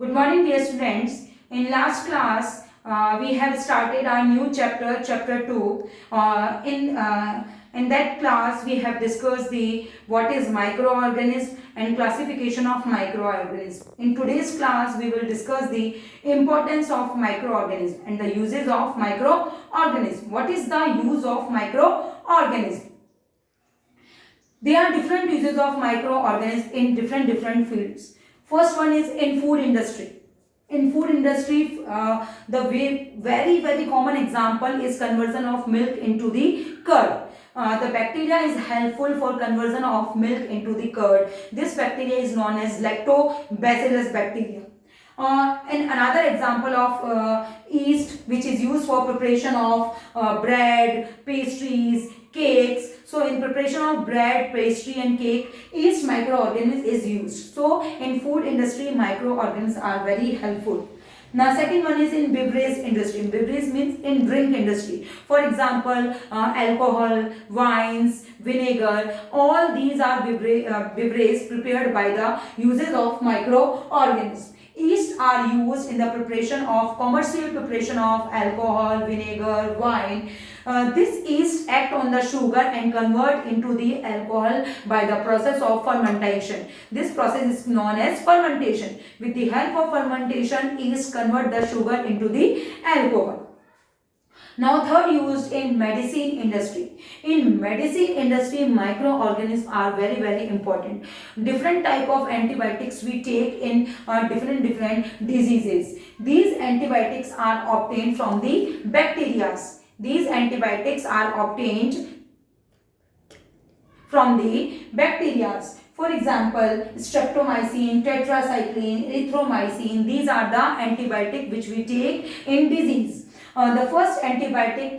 Good morning, dear students. In last class, we have started our new chapter, chapter 2. In that class, we have discussed the what is microorganism and classification of microorganisms. In today's class, we will discuss the importance of microorganism and the uses of microorganism. What is the use of microorganism? There are different uses of microorganisms in different fields. First one is in food industry. In food industry, the very common example is conversion of milk into the curd. The bacteria is helpful for conversion of milk into the curd. This bacteria is known as lactobacillus bacteria. And another example of yeast, which is used for preparation of bread, pastries, cakes. So in preparation of bread, pastry and cake, yeast microorganism is used. So in food industry, microorganisms are very helpful. Now second one is in beverage industry. Beverage means in drink industry. For example, alcohol, wines, vinegar, all these are beverages prepared by the uses of microorganisms. Yeast are used in the commercial preparation of alcohol, vinegar, wine. This yeast act on the sugar and convert into the alcohol by the process of fermentation. This process is known as fermentation. With the help of fermentation, yeast convert the sugar into the alcohol. Now third, used in medicine industry. In medicine industry, microorganisms are very important. Different type of antibiotics we take in different diseases. These antibiotics are obtained from the bacteria. These antibiotics are obtained from the bacteria. For example, streptomycin, tetracycline, erythromycin, these are the antibiotic which we take in disease. The first antibiotic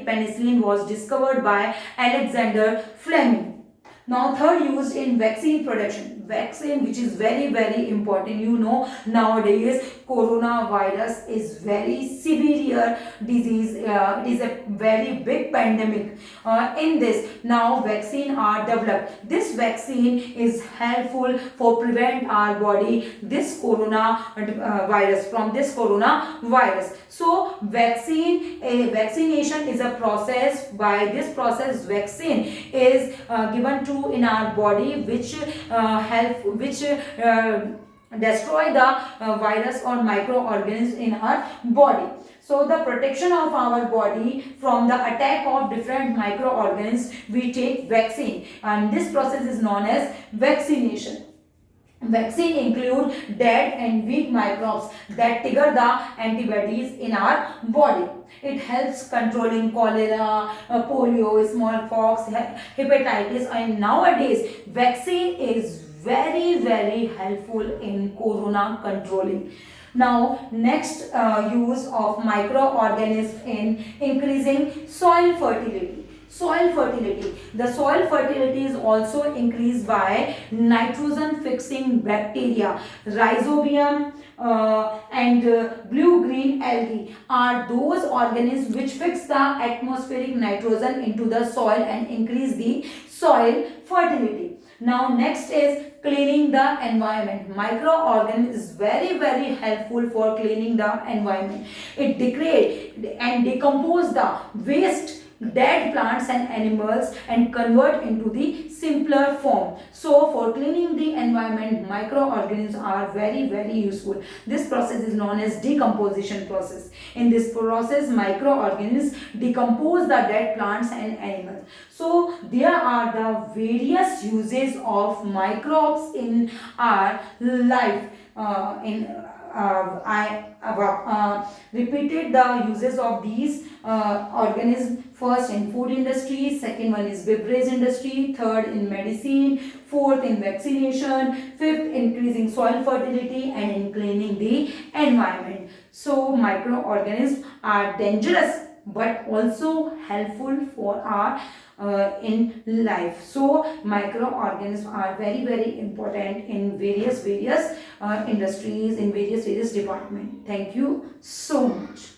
penicillin was discovered by Alexander Fleming. Now third, used in vaccine production. Vaccine, which is very important. You know, nowadays coronavirus is very severe disease. It is a very big pandemic. In this, now vaccine are developed. This vaccine is helpful for prevent our body this coronavirus from this coronavirus. So vaccination is a process. By this process, vaccine is given to in our body which destroy the virus or microorganisms in our body. So the protection of our body from the attack of different microorganisms, we take vaccine, and this process is known as vaccination. Vaccine include dead and weak microbes that trigger the antibodies in our body. It helps controlling cholera, polio, smallpox, hepatitis, and nowadays vaccine is very helpful in corona controlling. Now next, use of microorganisms in increasing soil fertility. The soil fertility is also increased by nitrogen fixing bacteria. Rhizobium and blue-green algae are those organisms which fix the atmospheric nitrogen into the soil and increase the soil fertility. Now next is cleaning the environment. Microorganism is very helpful for cleaning the environment. It degrade and decompose the waste dead plants and animals and convert into the simpler form. So for cleaning the environment, microorganisms are very useful. This process is known as decomposition process. In this process, microorganisms decompose the dead plants and animals. So there are the various uses of microbes in our life. I repeated the uses of these organisms. First in food industry, second one is beverage industry, third in medicine, fourth in vaccination, fifth increasing soil fertility, and in cleaning the environment. So microorganisms are dangerous but also helpful for our in life. So microorganisms are very important in various industries, in various departments. Thank you so much.